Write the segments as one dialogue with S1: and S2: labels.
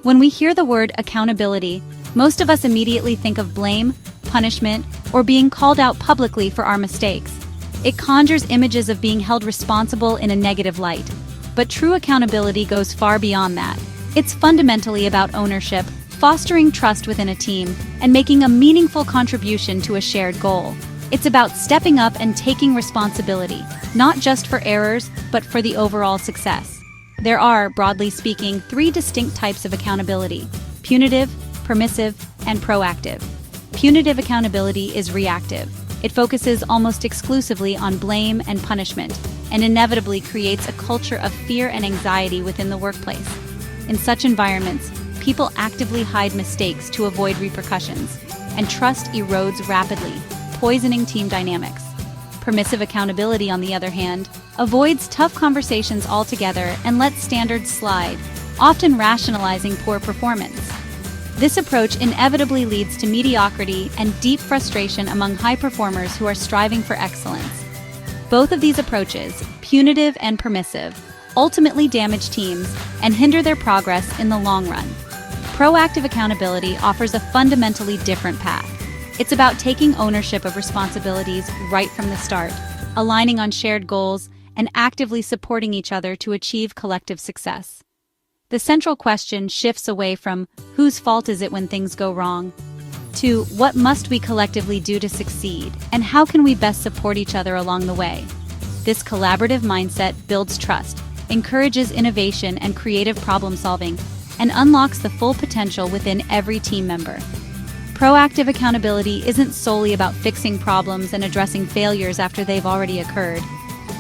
S1: When we hear the word accountability, most of us immediately think of blame, punishment, or being called out publicly for our mistakes. It conjures images of being held responsible in a negative light. But true accountability goes far beyond that. It's fundamentally about ownership, fostering trust within a team, and making a meaningful contribution to a shared goal. It's about stepping up and taking responsibility, not just for errors, but for the overall success. There are, broadly speaking, three distinct types of accountability: punitive, permissive, and proactive. Punitive accountability is reactive. It focuses almost exclusively on blame and punishment, and inevitably creates a culture of fear and anxiety within the workplace. In such environments, people actively hide mistakes to avoid repercussions, and trust erodes rapidly, poisoning team dynamics. Permissive accountability, on the other hand, avoids tough conversations altogether and lets standards slide, often rationalizing poor performance. This approach inevitably leads to mediocrity and deep frustration among high performers who are striving for excellence. Both of these approaches, punitive and permissive, ultimately damage teams and hinder their progress in the long run. Proactive accountability offers a fundamentally different path. It's about taking ownership of responsibilities right from the start, aligning on shared goals, and actively supporting each other to achieve collective success. The central question shifts away from whose fault is it when things go wrong, to what must we collectively do to succeed, and how can we best support each other along the way. This collaborative mindset builds trust, encourages innovation and creative problem solving, and unlocks the full potential within every team member. Proactive accountability isn't solely about fixing problems and addressing failures after they've already occurred.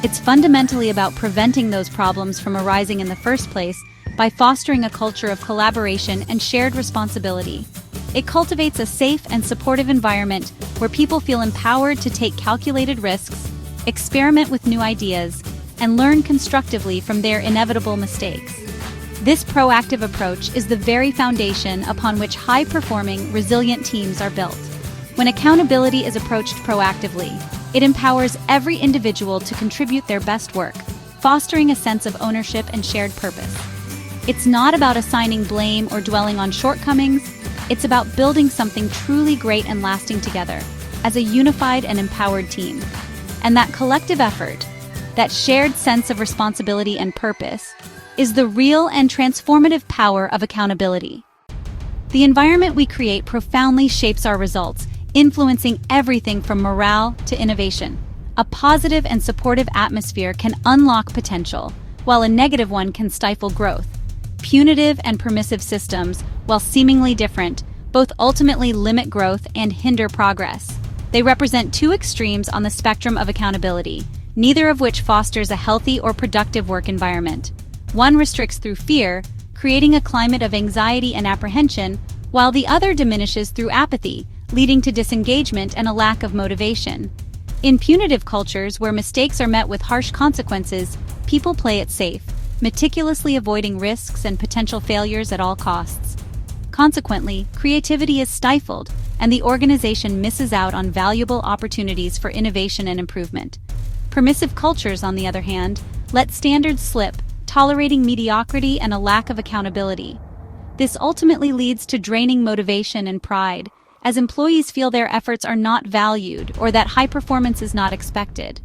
S1: It's fundamentally about preventing those problems from arising in the first place by fostering a culture of collaboration and shared responsibility. It cultivates a safe and supportive environment where people feel empowered to take calculated risks, experiment with new ideas, and learn constructively from their inevitable mistakes. This proactive approach is the very foundation upon which high-performing, resilient teams are built. When accountability is approached proactively, it empowers every individual to contribute their best work, fostering a sense of ownership and shared purpose. It's not about assigning blame or dwelling on shortcomings. It's about building something truly great and lasting together, as a unified and empowered team. And that collective effort, that shared sense of responsibility and purpose, is the real and transformative power of accountability. The environment we create profoundly shapes our results, influencing everything from morale to innovation. A positive and supportive atmosphere can unlock potential, while a negative one can stifle growth. Punitive and permissive systems, while seemingly different, both ultimately limit growth and hinder progress. They represent two extremes on the spectrum of accountability, neither of which fosters a healthy or productive work environment. One restricts through fear, creating a climate of anxiety and apprehension, while the other diminishes through apathy, leading to disengagement and a lack of motivation. In punitive cultures where mistakes are met with harsh consequences, people play it safe, meticulously avoiding risks and potential failures at all costs. Consequently, creativity is stifled, and the organization misses out on valuable opportunities for innovation and improvement. Permissive cultures, on the other hand, let standards slip, tolerating mediocrity and a lack of accountability. This ultimately leads to draining motivation and pride, as employees feel their efforts are not valued or that high performance is not expected.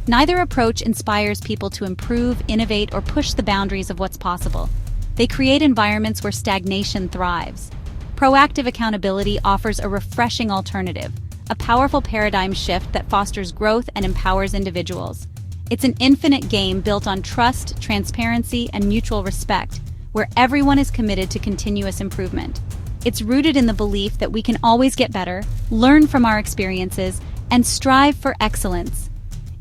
S1: Neither approach inspires people to improve, innovate, or push the boundaries of what's possible. They create environments where stagnation thrives. Proactive accountability offers a refreshing alternative, a powerful paradigm shift that fosters growth and empowers individuals. It's an infinite game built on trust, transparency, and mutual respect, where everyone is committed to continuous improvement. It's rooted in the belief that we can always get better, learn from our experiences, and strive for excellence.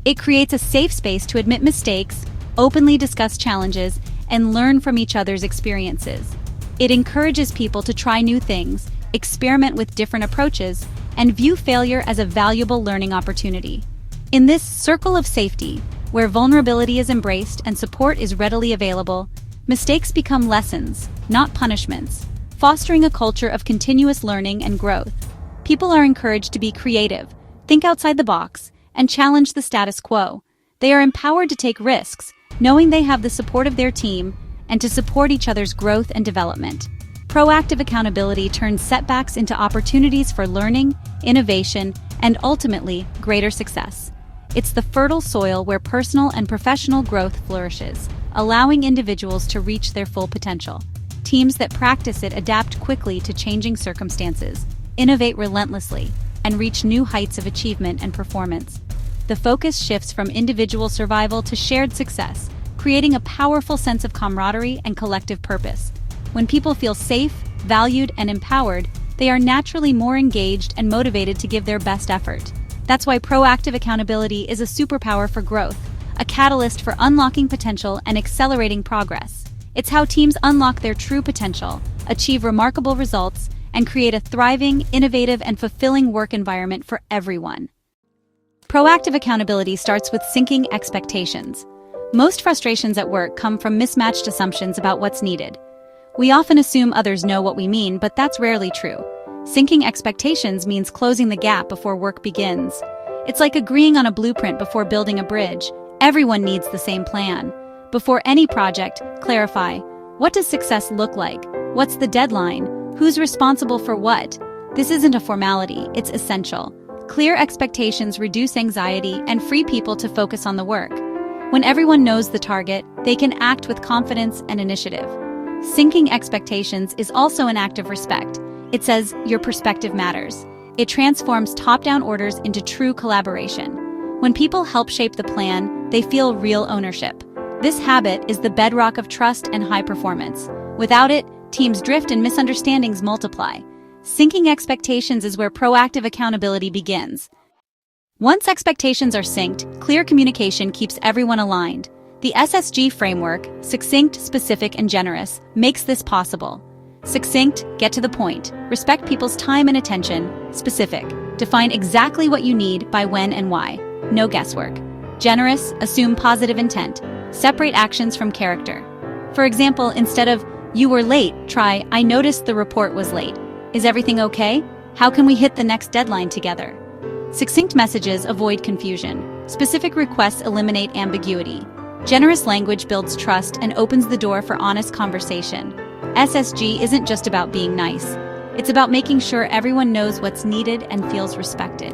S1: It creates a safe space to admit mistakes, openly discuss challenges, and learn from each other's experiences. It encourages people to try new things, experiment with different approaches, and view failure as a valuable learning opportunity. In this circle of safety, where vulnerability is embraced and support is readily available, mistakes become lessons, not punishments, fostering a culture of continuous learning and growth. People are encouraged to be creative, think outside the box, and challenge the status quo. They are empowered to take risks, knowing they have the support of their team, and to support each other's growth and development. Proactive accountability turns setbacks into opportunities for learning, innovation, and ultimately, greater success. It's the fertile soil where personal and professional growth flourishes, allowing individuals to reach their full potential. Teams that practice it adapt quickly to changing circumstances, innovate relentlessly, and reach new heights of achievement and performance. The focus shifts from individual survival to shared success, creating a powerful sense of camaraderie and collective purpose. When people feel safe, valued, and empowered, they are naturally more engaged and motivated to give their best effort. That's why proactive accountability is a superpower for growth, a catalyst for unlocking potential and accelerating progress. It's how teams unlock their true potential, achieve remarkable results, and create a thriving, innovative, and fulfilling work environment for everyone. Proactive accountability starts with syncing expectations. Most frustrations at work come from mismatched assumptions about what's needed. We often assume others know what we mean, but that's rarely true. Syncing expectations means closing the gap before work begins. It's like agreeing on a blueprint before building a bridge. Everyone needs the same plan. Before any project, clarify: what does success look like? What's the deadline? Who's responsible for what? This isn't a formality, it's essential. Clear expectations reduce anxiety and free people to focus on the work. When everyone knows the target, they can act with confidence and initiative. Syncing expectations is also an act of respect. It says your perspective matters. It transforms top-down orders into true collaboration. When people help shape the plan, they feel real ownership. This habit is the bedrock of trust and high performance. Without it, teams drift and misunderstandings multiply. Syncing expectations is where proactive accountability begins. Once expectations are synced, clear communication keeps everyone aligned. The SSG framework, succinct, specific, and generous, makes this possible. Succinct, get to the point, respect people's time and attention. Specific, define exactly what you need by when and why. No guesswork. Generous, assume positive intent. Separate actions from character. For example, instead of, "You were late," try, "I noticed the report was late. Is everything okay? How can we hit the next deadline together?" Succinct messages avoid confusion. Specific requests eliminate ambiguity. Generous language builds trust and opens the door for honest conversation. SSG isn't just about being nice. It's about making sure everyone knows what's needed and feels respected.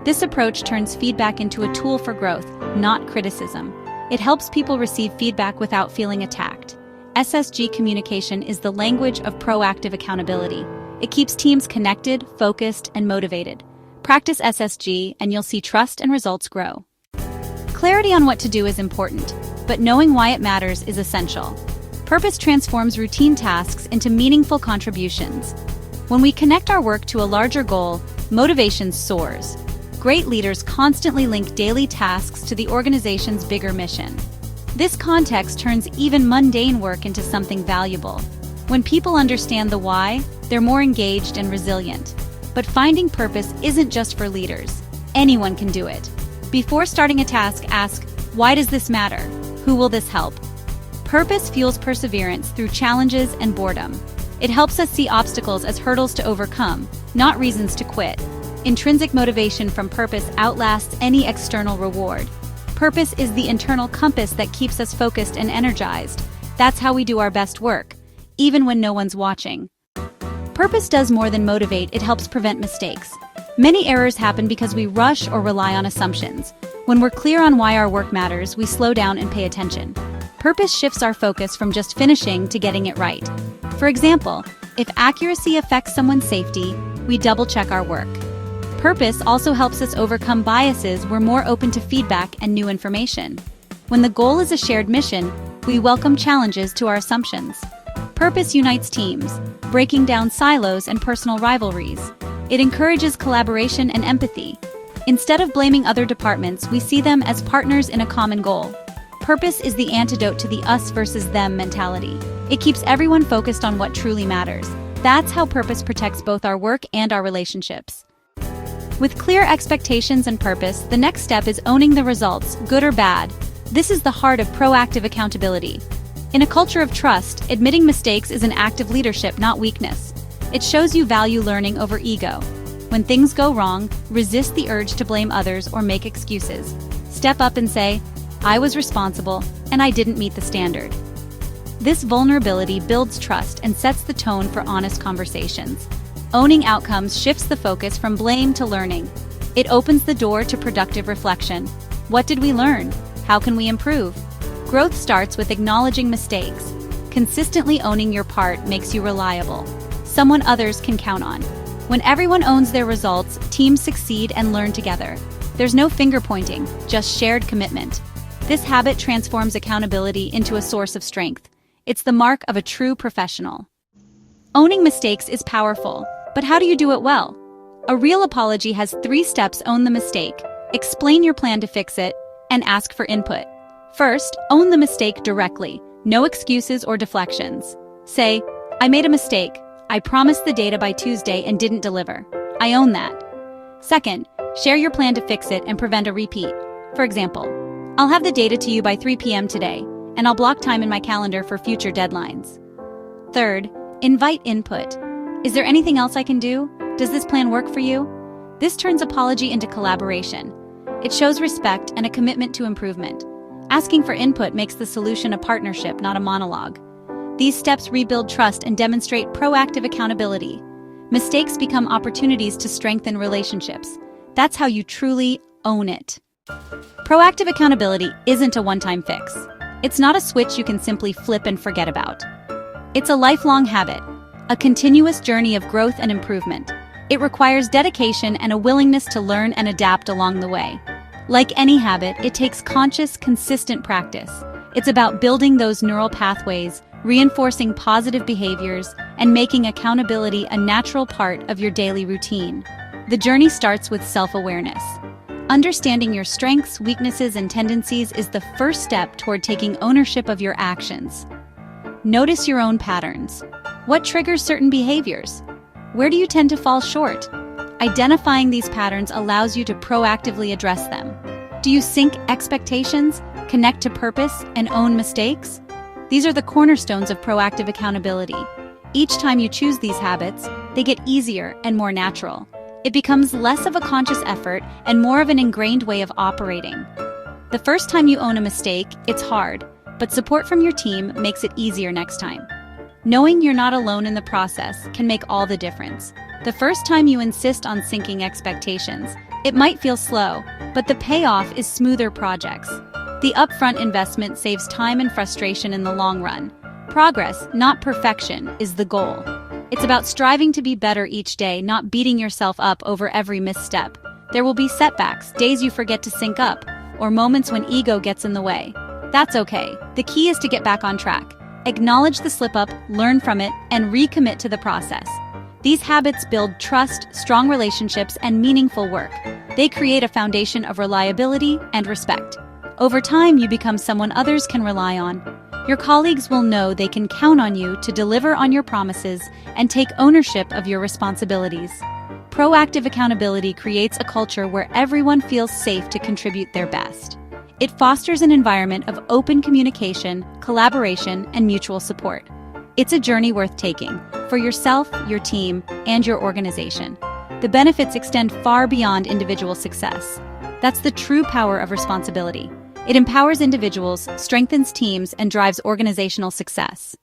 S1: This approach turns feedback into a tool for growth, not criticism. It helps people receive feedback without feeling attacked. SSG communication is the language of proactive accountability. It keeps teams connected, focused, and motivated. Practice SSG and you'll see trust and results grow. Clarity on what to do is important, but knowing why it matters is essential. Purpose transforms routine tasks into meaningful contributions. When we connect our work to a larger goal, motivation soars. Great leaders constantly link daily tasks to the organization's bigger mission. This context turns even mundane work into something valuable. When people understand the why, they're more engaged and resilient. But finding purpose isn't just for leaders. Anyone can do it. Before starting a task, ask, why does this matter? Who will this help? Purpose fuels perseverance through challenges and boredom. It helps us see obstacles as hurdles to overcome, not reasons to quit. Intrinsic motivation from purpose outlasts any external reward. Purpose is the internal compass that keeps us focused and energized. That's how we do our best work, even when no one's watching. Purpose does more than motivate, it helps prevent mistakes. Many errors happen because we rush or rely on assumptions. When we're clear on why our work matters, we slow down and pay attention. Purpose shifts our focus from just finishing to getting it right. For example, if accuracy affects someone's safety, we double-check our work. Purpose also helps us overcome biases. We're more open to feedback and new information. When the goal is a shared mission, we welcome challenges to our assumptions. Purpose unites teams, breaking down silos and personal rivalries. It encourages collaboration and empathy. Instead of blaming other departments, we see them as partners in a common goal. Purpose is the antidote to the us versus them mentality. It keeps everyone focused on what truly matters. That's how purpose protects both our work and our relationships. With clear expectations and purpose, the next step is owning the results, good or bad. This is the heart of proactive accountability. In a culture of trust, admitting mistakes is an act of leadership, not weakness. It shows you value learning over ego. When things go wrong, resist the urge to blame others or make excuses. Step up and say, I was responsible, and I didn't meet the standard. This vulnerability builds trust and sets the tone for honest conversations. Owning outcomes shifts the focus from blame to learning. It opens the door to productive reflection. What did we learn? How can we improve? Growth starts with acknowledging mistakes. Consistently owning your part makes you reliable, someone others can count on. When everyone owns their results, teams succeed and learn together. There's no finger pointing, just shared commitment. This habit transforms accountability into a source of strength. It's the mark of a true professional. Owning mistakes is powerful, but how do you do it well? A real apology has 3 steps: own the mistake, explain your plan to fix it, and ask for input. First, own the mistake directly. No excuses or deflections. Say, I made a mistake. I promised the data by Tuesday and didn't deliver. I own that. Second, share your plan to fix it and prevent a repeat. For example, I'll have the data to you by 3 p.m. today, and I'll block time in my calendar for future deadlines. Third, invite input. Is there anything else I can do? Does this plan work for you? This turns apology into collaboration. It shows respect and a commitment to improvement. Asking for input makes the solution a partnership, not a monologue. These steps rebuild trust and demonstrate proactive accountability. Mistakes become opportunities to strengthen relationships. That's how you truly own it. Proactive accountability isn't a one-time fix. It's not a switch you can simply flip and forget about. It's a lifelong habit, a continuous journey of growth and improvement. It requires dedication and a willingness to learn and adapt along the way. Like any habit, it takes conscious, consistent practice. It's about building those neural pathways, reinforcing positive behaviors, and making accountability a natural part of your daily routine. The journey starts with self-awareness. Understanding your strengths, weaknesses, and tendencies is the first step toward taking ownership of your actions. Notice your own patterns. What triggers certain behaviors? Where do you tend to fall short? Identifying these patterns allows you to proactively address them. Do you sync expectations, connect to purpose, and own mistakes? These are the cornerstones of proactive accountability. Each time you choose these habits, they get easier and more natural. It becomes less of a conscious effort and more of an ingrained way of operating. The first time you own a mistake, it's hard, but support from your team makes it easier next time. Knowing you're not alone in the process can make all the difference. The first time you insist on syncing expectations, it might feel slow, but the payoff is smoother projects. The upfront investment saves time and frustration in the long run. Progress, not perfection, is the goal. It's about striving to be better each day, not beating yourself up over every misstep. There will be setbacks, days you forget to sync up, or moments when ego gets in the way. That's okay. The key is to get back on track. Acknowledge the slip-up, learn from it, and recommit to the process. These habits build trust, strong relationships, and meaningful work. They create a foundation of reliability and respect. Over time, you become someone others can rely on. Your colleagues will know they can count on you to deliver on your promises and take ownership of your responsibilities. Proactive accountability creates a culture where everyone feels safe to contribute their best. It fosters an environment of open communication, collaboration, and mutual support. It's a journey worth taking for yourself, your team, and your organization. The benefits extend far beyond individual success. That's the true power of responsibility. It empowers individuals, strengthens teams, and drives organizational success.